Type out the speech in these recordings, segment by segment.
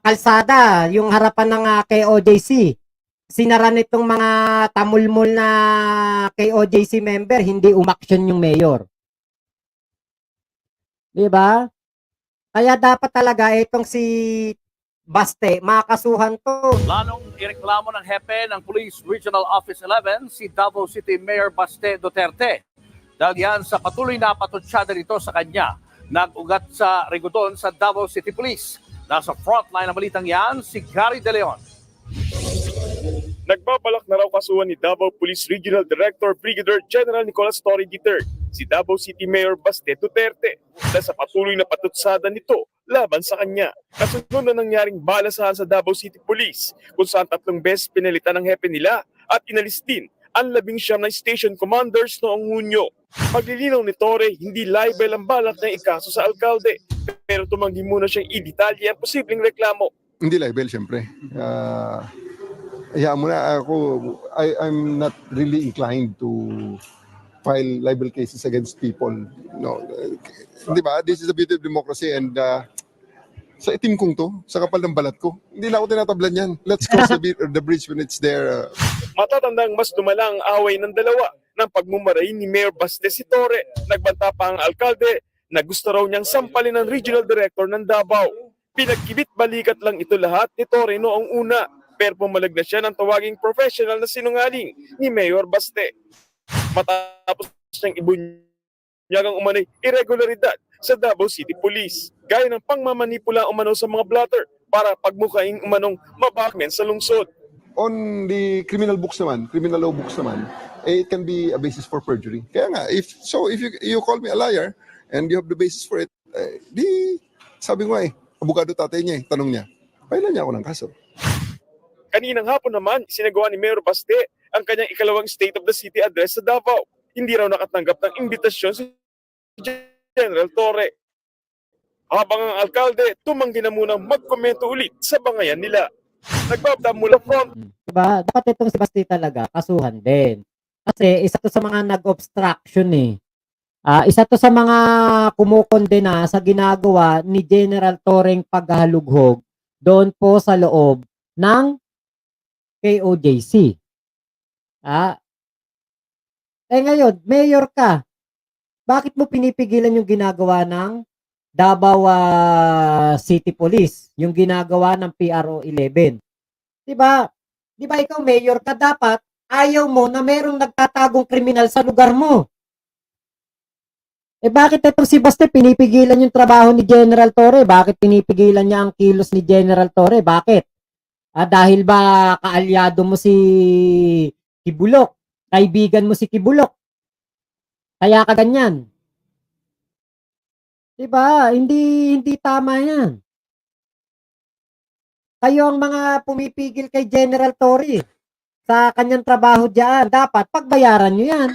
kalsada, yung harapan ng KOJC. Sinara nitong mga tamulmol na KOJC member, hindi umaksyon yung mayor. Di ba? Kaya dapat talaga itong si Baste, makakasuhan to. Planong ireklamo ng hepe ng Police Regional Office 11 si Davao City Mayor Baste Duterte. Dahil yan sa patuloy na patutsada nito sa kanya, nag-ugat sa Rigodon sa Davao City Police. Nasa frontline ng balitang yan, si Gary De Leon. Nagbabalak na raw kasuhan ni Davao Police Regional Director Brigadier General Nicolas Torre III si Davao City Mayor Baste Duterte dahil sa patuloy na patutsada nito laban sa kanya. Kasunod na nangyaring balasahan sa Davao City Police kung saan 3 beses pinalitan ng hepe nila at inalis din ang 19 na station commanders noong Hunyo. Paglilinaw ni Torre, hindi libel ang balak ng ikaso sa alkalde pero tumanggi muna siyang i-detalye ang posibleng reklamo. Hindi libel, siyempre. Hayaan mo na ako, I'm not really inclined to file libel cases against people. No, di ba? This is the beauty of democracy and sa itim kong to, sa kapal ng balat ko, hindi na ako tinatablan yan. Let's cross the bridge when it's there. Matatandang mas lumala ang away ng dalawa ng pagmumarahin ni Mayor Baste si Torre. Nagbanta pa ang alkalde na gusto raw niyang sampalin ng regional director ng Davao. Pinagkibit balikat lang ito lahat ni Torre noong una, pero pumalag na siya ng tawaging professional na sinungaling ni Mayor Baste. Matapos niyang ibunyagang umanay irregularidad sa Davao City Police, gaya ng pangmamanipula umano sa mga blotter para pagmukaing umanong mabakmen sa lungsod. On the criminal books naman, criminal law books naman, it can be a basis for perjury. Kaya nga, if you call me a liar and you have the basis for it, sabi ko abogado tatay niya tanong niya, pailan niya ako ng kaso. Kaninang hapon naman, sinagawa ni Mayor Baste ang kanyang ikalawang State of the City address sa Davao. Hindi raw nakatanggap ng imbitasyon si General Torre. Habang ang alkalde, tumanggi na munang magkomento ulit sa bangayan nila. Nagbabda mula front. Diba? Dapat itong si Baste talaga, kasuhan din. Kasi isa to sa mga nag-obstruction eh. Isa to sa mga kumukondena sa ginagawa ni General Torreng paghahalughog doon po sa loob ng KOJC. Ngayon, mayor ka. Bakit mo pinipigilan yung ginagawa ng Davao City Police, yung ginagawa ng PRO 11? Diba? Diba ikaw mayor ka, dapat ayaw mo na merong nagtatagong kriminal sa lugar mo. Bakit itong si Baste pinipigilan yung trabaho ni General Torre? Bakit pinipigilan niya ang kilos ni General Torre? Bakit? Dahil ba kaalyado mo si Kibulok? Kaibigan mo si Kibulok? Kaya ka ganyan? Diba? Hindi tama yan. Kayo ang mga pumipigil kay General Torre sa kanyang trabaho diyan. Dapat pagbayaran nyo yan.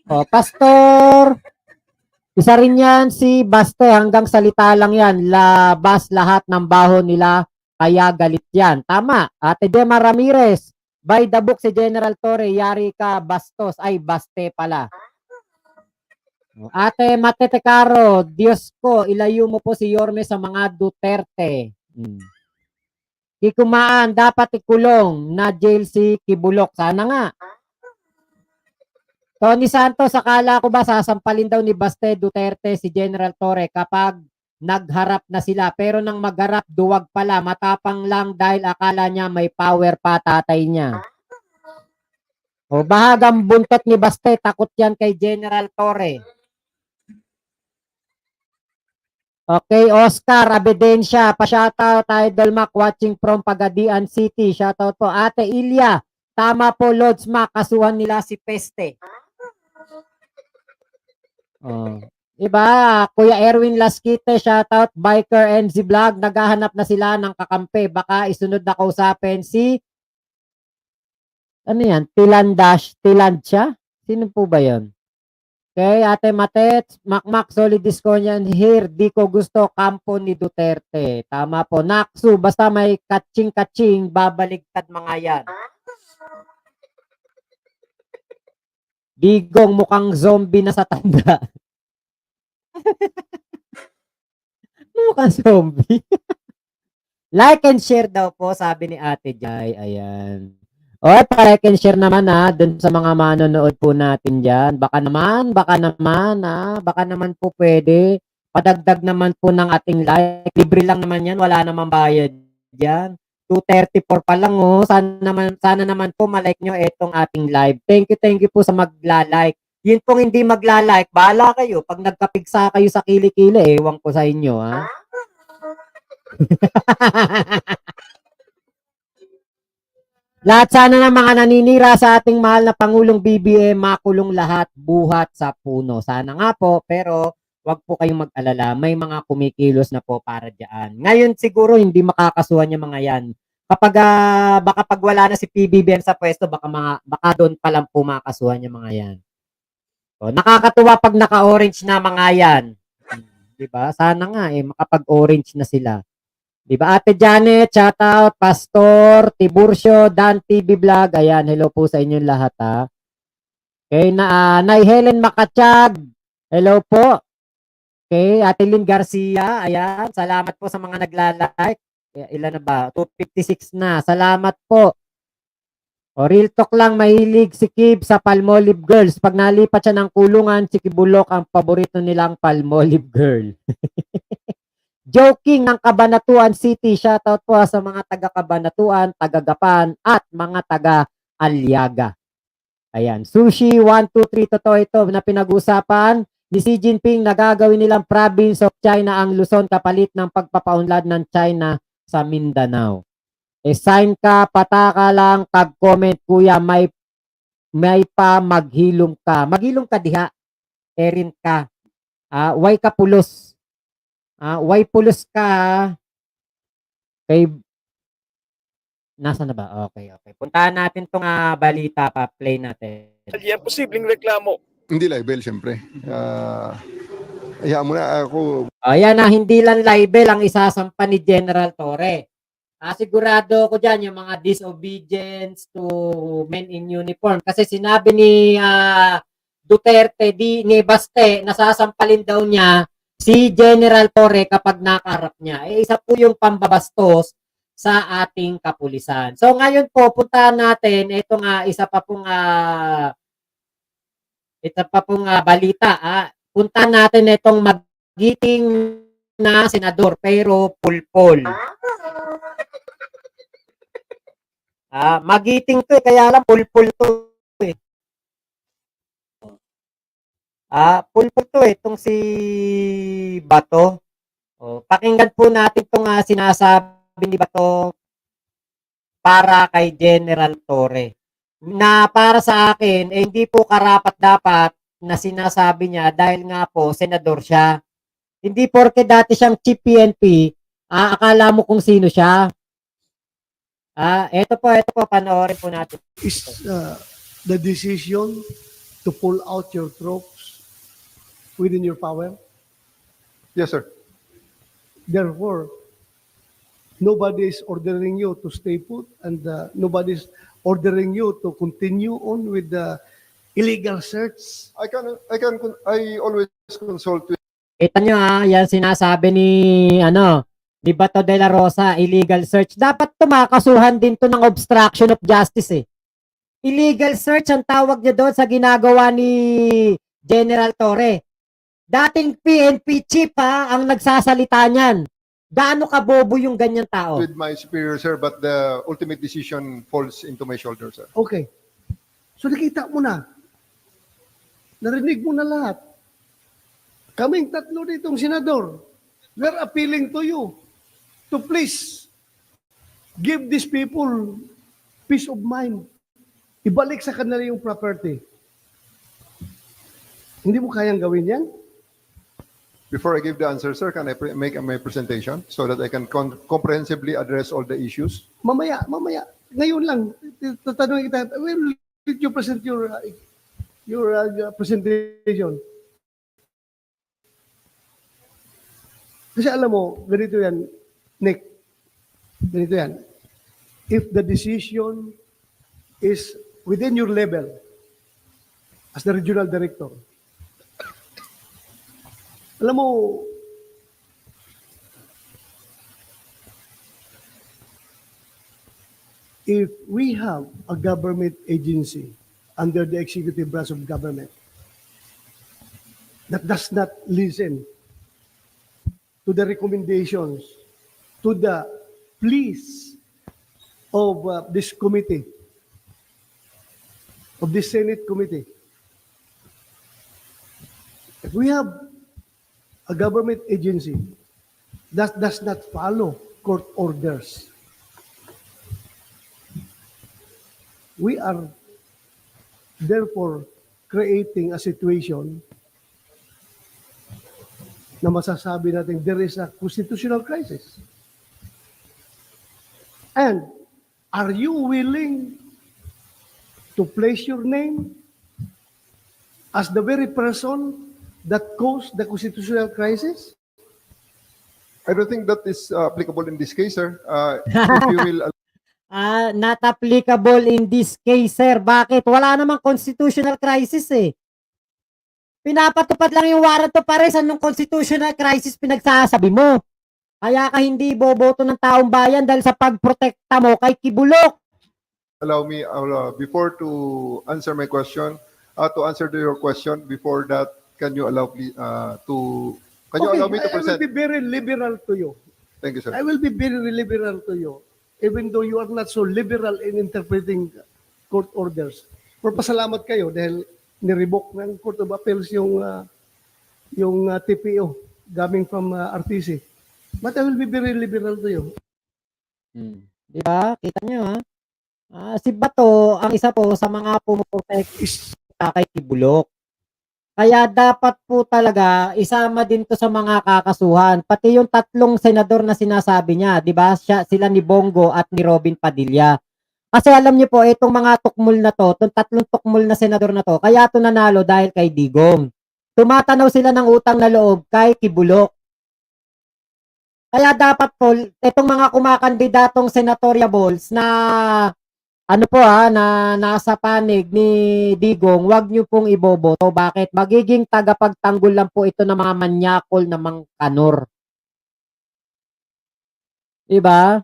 Pastor, isa rin yan si Baste, hanggang salita lang yan. Labas lahat ng baho nila, kaya galit yan. Tama. Ate Dema Ramirez, by the book si General Torre, yari ka bastos. Ay, Baste pala. Ate Matete Caro, Diyos ko, ilayo mo po si Yorme sa mga Duterte. Kikumaan, dapat ikulong na jail si Kibulok. Sana nga. Tony Santos, akala ko ba sasampalin daw ni Baste Duterte si General Torre kapag nagharap na sila. Pero nang magharap, duwag pala. Matapang lang dahil akala niya may power pa tatay niya. Bahagang buntot ni Baste, takot yan kay General Torre. Okay, Oscar Abedensya, pa-shoutout Idol Mac watching from Pagadian City. Shoutout po. Ate Ilya, tama po Lods Mac, kasuhan nila si Peste. Diba? Kuya Erwin Lasquite, shoutout. Biker NZ Vlog, naghahanap na sila ng kakampi. Baka isunod na kausapin si ano yan? Tiland siya? Sino po ba yon? Okay, Ate Matet, Makmak, solid discussion here. Di ko gusto kampo ni Duterte. Tama po. Naksu, basta may kaching-kaching, babaligtad mga yan. Digong mukhang zombie na sa tanda. mukhang zombie. Like and share daw po, sabi ni Ate Jai. Ayan. O, pa-like and share naman dun sa mga manonood po natin dyan. Baka naman po pwede. Padagdag naman po ng ating like. Libre lang naman yan, wala namang bayad dyan. 2:34 pa lang Sana naman po malike nyo itong ating live. Thank you po sa magla-like. Yun pong hindi magla-like, bahala kayo. Pag nagkapigsa kayo sa kilikili, ewan ko sa inyo, ha? Lahat sana ng mga naninira sa ating mahal na Pangulong BBM, makulong lahat, buhat sa puno. Sana nga po, pero wag po kayong mag-alala. May mga kumikilos na po para diyan. Ngayon siguro hindi makakasuhan yung mga yan. Kapag baka pag wala na si PBBM sa pwesto, baka doon pa lang po makakasuhan yung mga yan. So, nakakatuwa pag naka-orange na mga yan. 'Di ba? Sana nga makapag-orange na sila. Diba, Ate Janet, shout out, Pastor, Tiburcio, Dan TV Vlog. Ayan, hello po sa inyong lahat, ha. Okay, Nay Helen Makachag. Hello po. Okay, Ate Lynn Garcia. Ayan, salamat po sa mga nagla-like. Ilan na ba? 256 na. Salamat po. O, real talk lang, mahilig si Kib sa Palmolive Girls. Pag nalipat siya ng kulungan, si Kibulok ang paborito nilang Palmolive Girl. Joking ng Cabanatuan City. Shoutout po sa mga taga Cabanatuan, taga Gapan, at mga taga Aliaga. Ayan. Sushi 123. Totoo ito na pinag-usapan ni Xi Jinping na gagawin nilang province of China ang Luzon kapalit ng pagpapaunlad ng China sa Mindanao. Sign ka, pataka lang, tag-comment, kuya, may pa maghilom ka. Maghilom ka diha. Erin ka. Way ka pulos. Why pulos ka? Okay. Nasa na ba? Okay. Puntahan natin tong balita pa. Play natin. Yan posibleng reklamo. Hindi libel, syempre. Hayaan mo na ako. Ayan hindi lang libel ang isasampa ni General Torre. Sigurado ko dyan yung mga disobedience to men in uniform. Kasi sinabi ni Duterte, ni Baste, nasasampalin daw niya si General Torre kapag nakaharap niya. Isa po yung pambabastos sa ating kapulisan. So ngayon po, puntahan natin itong isa pa pong balita. Puntahan natin itong magiting na senador pero pulpol. Magiting to kaya lang pulpul to pulpul to itong si Bato. Pakinggan po natin itong sinasabi ni Bato para kay General Torre. Na para sa akin, hindi po karapat-dapat na sinasabi niya dahil nga po, senador siya. Hindi porke dati siyang chief PNP, akala mo kung sino siya. Ito po, panoorin po natin. Is the decision to pull out your troops within your power? Yes, sir. Therefore, nobody is ordering you to stay put and nobody is ordering you to continue on with the illegal search. I always consult with. Kita nyo yan sinasabi ni Bato de la Rosa, illegal search. Dapat tumakasuhan din to ng obstruction of justice Illegal search ang tawag niya doon sa ginagawa ni General Torre. Dating PNP chief ang nagsasalita niyan. Gaano kabobo yung ganyan tao? With my superior, sir, but the ultimate decision falls into my shoulder, sir. Okay. So nakita mo na. Narinig mo na lahat. Kaming tatlo ditong senador, we're appealing to you to please give these people peace of mind. Ibalik sa kanila yung property. Hindi mo kayang gawin yan? Before I give the answer, sir, can I make my presentation so that I can comprehensively address all the issues? Mamaya. Ngayon lang, tatanungin kita, when did you present your presentation? Kasi alam mo, ganito yan, Nick, ganito yan. If the decision is within your level as the regional director, alam mo, if we have a government agency under the executive branch of government that does not listen to the recommendations, to the pleas of this committee, of this Senate committee. If we have a government agency that does not follow court orders, we are therefore creating a situation na masasabi natin there is a constitutional crisis. And are you willing to place your name as the very person that caused the constitutional crisis? I don't think that is applicable in this case, sir. If you will Not applicable in this case, sir. Bakit? Wala namang constitutional crisis eh. Pinapatupad lang yung warrant of arrest. Anong constitutional crisis pinagsasabi mo? Kaya ka hindi boboto ng taong bayan dahil sa pagprotekta mo kay Kibulok. allow me, before to answer my question, to answer to your question, before that, can you allow me can you allow me to I will present? be very liberal to you. Thank you, sir. I will be very liberal to you, even though you are not so liberal in interpreting court orders. Pero pasalamat kayo dahil nirevoke ng Court of Appeals yung TPO coming from RTC. But I will be very liberal to you. Di ba? Kita nyo ha? Si Bato, ang isa po sa mga pumuprotekta kay Kibulok. Kaya dapat po talaga isama din to sa mga kakasuhan. Pati yung tatlong senador na sinasabi niya, di ba? Sila ni Bongo at ni Robin Padilla. Kasi alam niyo po, itong mga tukmul na to, itong tatlong tukmul na senador na to, kaya to nanalo dahil kay Digong. Tumatanaw sila ng utang na loob kay Kibulok. Kaya dapat po, itong mga kumakandidatong senatoriables na na nasa panig ni Digong, wag niyo pong iboboto. Bakit? Magiging tagapagtanggol lang po ito ng mga manyakol na mangkanor. Diba?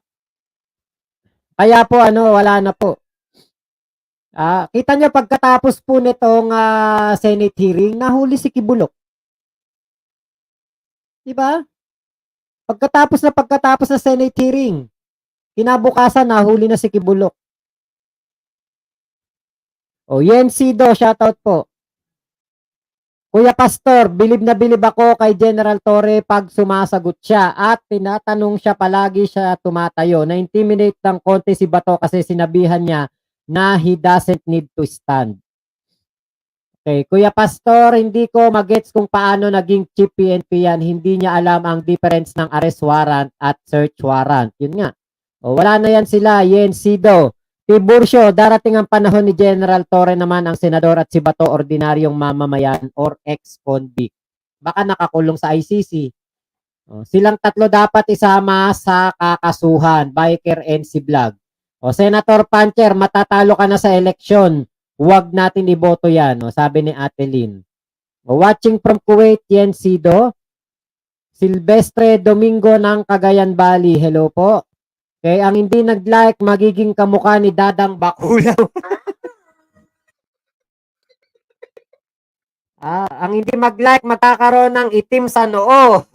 Kaya po wala na po. Kita niyo pagkatapos po nitong Senate hearing, nahuli si Kibulok. Diba? Pagkatapos na Senate hearing, kinabukasan nahuli na si Kibulok. Yensido, shoutout po. Kuya Pastor, bilib na bilib ako kay General Torre pag sumasagot siya at tinatanong siya palagi siya tumatayo. Na-intimidate ng konti si Bato kasi sinabihan niya na he doesn't need to stand. Okay, Kuya Pastor, hindi ko magets kung paano naging chief PNP yan. Hindi niya alam ang difference ng arrest warrant at search warrant. Yun nga. Wala na yan sila, Yensido. Tiburcio, darating ang panahon ni General Torre naman ang senador at si Bato ordinaryong mamamayan or ex-convict. Baka nakakulong sa ICC. Silang tatlo dapat isama sa kakasuhan, Biker and si Vlog. Senator Pancher, matatalo ka na sa eleksyon. Huwag natin iboto yan, sabi ni Ate Lynn. Watching from Kuwait, Yensido. Silvestre Domingo ng Cagayan Valley, hello po. Okay, ang hindi nag-like, magiging kamukha ni Dadang Bakulaw. Ang hindi mag-like, magkakaroon ng itim sa noo.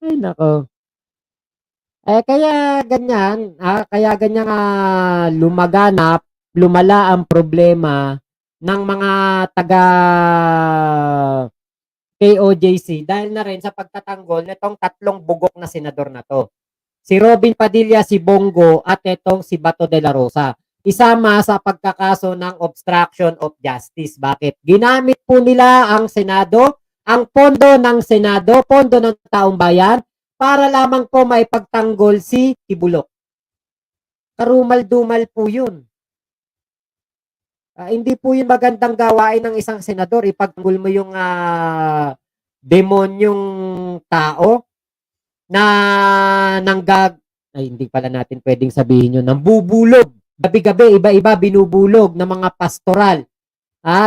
Ay, nako. Kaya ganyan, lumala ang problema ng mga taga KOJC dahil na rin sa pagtatanggol nitong tatlong bugok na senador na to. Si Robin Padilla, si Bongo at itong si Bato de la Rosa. Isama sa pagkakaso ng obstruction of justice. Bakit? Ginamit po nila ang Senado, ang pondo ng Senado, pondo ng taong bayan, para lamang po maipagtanggol si Kibulok. Karumal-dumal po yun. Hindi po yun magandang gawain ng isang senador. Ipagtanggol mo yung demonyong tao na hindi pala natin pwedeng sabihin yun, nambubulog. Gabi-gabi, iba-iba binubulog ng mga pastoral.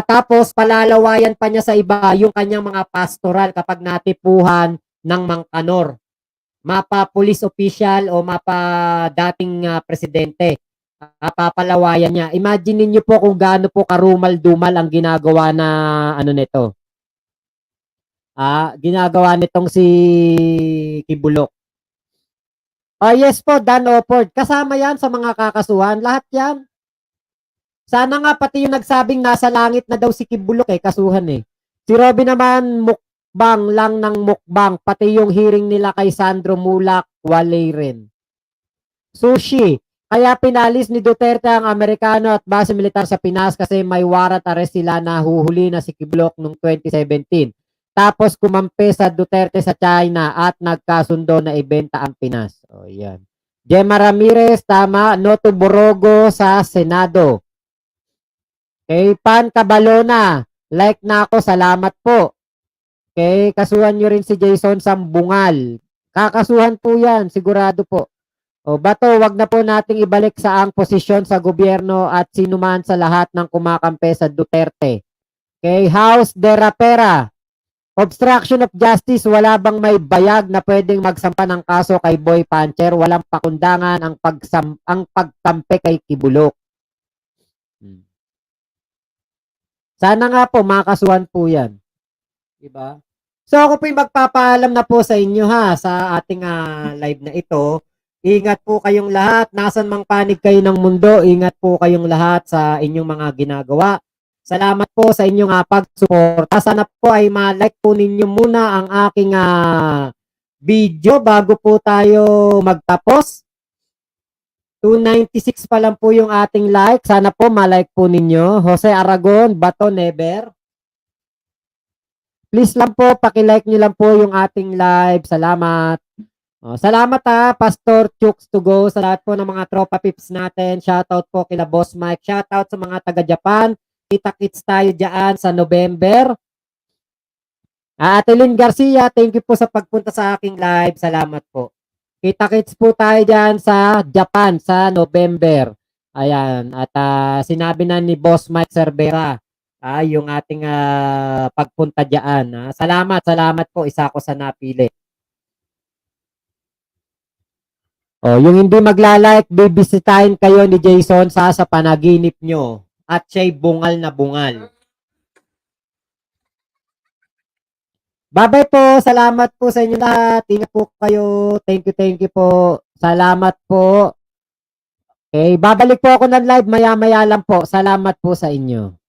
Tapos palalawayan pa niya sa iba yung kanyang mga pastoral kapag natipuhan ng mangkanor. mapa police official o mapa dating presidente. Papalawayan niya. Imagine niyo po kung gaano po karumal-dumal ang ginagawa na ano nito. Ginagawa nitong si Kibulok. Oh yes po, Dan Opord. Kasama yan sa mga kakasuhan. Lahat yan. Sana nga pati yung nagsabing nasa langit na daw si Kibulok kasuhan eh. Si Robby naman mukbang lang ng mukbang. Pati yung hearing nila kay Sandro Mulak, wale rin. Sushi. Kaya pinalis ni Duterte ang Amerikano at base militar sa Pinas kasi may warrant arrest sila na huhuli na si Kibulok noong 2017. Tapos kumampi sa Duterte sa China at nagkasundo na ibenta ang Pinas. O yan. Gemma Ramirez, tama. Noto Borogo sa Senado. Okay, Pan Cabalona. Like na ako, salamat po. Okay, kasuhan nyo rin si Jason Sambungal. Kakasuhan po yan, sigurado po. O Bato, wag na po nating ibalik sa ang posisyon sa gobyerno at sinuman sa lahat ng kumakampi sa Duterte. Okay, House de Rapera. Obstruction of justice, wala bang may bayag na pwedeng magsampa ng kaso kay Boy Puncher? Walang pakundangan ang pagkampi kay Kibulok. Sana nga po makasuhan po yan. Diba? So ako po yung magpapaalam na po sa inyo sa ating live na ito. Ingat po kayong lahat. Nasan mang panig kayo ng mundo, ingat po kayong lahat sa inyong mga ginagawa. Salamat po sa inyong pagsuporta. Sana po ay ma-like po ninyo muna ang aking video bago po tayo magtapos. 296 pa lang po yung ating like. Sana po ma-like po ninyo. Jose Aragon, Bato Never. Please lang po, paki-like nyo lang po yung ating live. Salamat. Salamat Pastor Chooks to go sa lahat po ng mga tropa pips natin. Shoutout po kila Boss Mike. Shoutout sa mga taga-Japan. Kita-kits tayo dyan sa November. Ate Lynn Garcia, thank you po sa pagpunta sa aking live. Salamat po. Kita-kits po tayo dyan sa Japan sa November. Ayan. At sinabi na ni Boss Mike Cervera yung ating pagpunta dyan. Salamat po. Isa ko sa napili. Yung hindi magla-like, bibisitahin kayo ni Jason sa panaginip nyo. At siya'y bungal na bungal. Bye-bye po. Salamat po sa inyo lahat. Ingat po kayo. Thank you po. Salamat po. Okay, babalik po ako ng live maya-maya lang po. Salamat po sa inyo.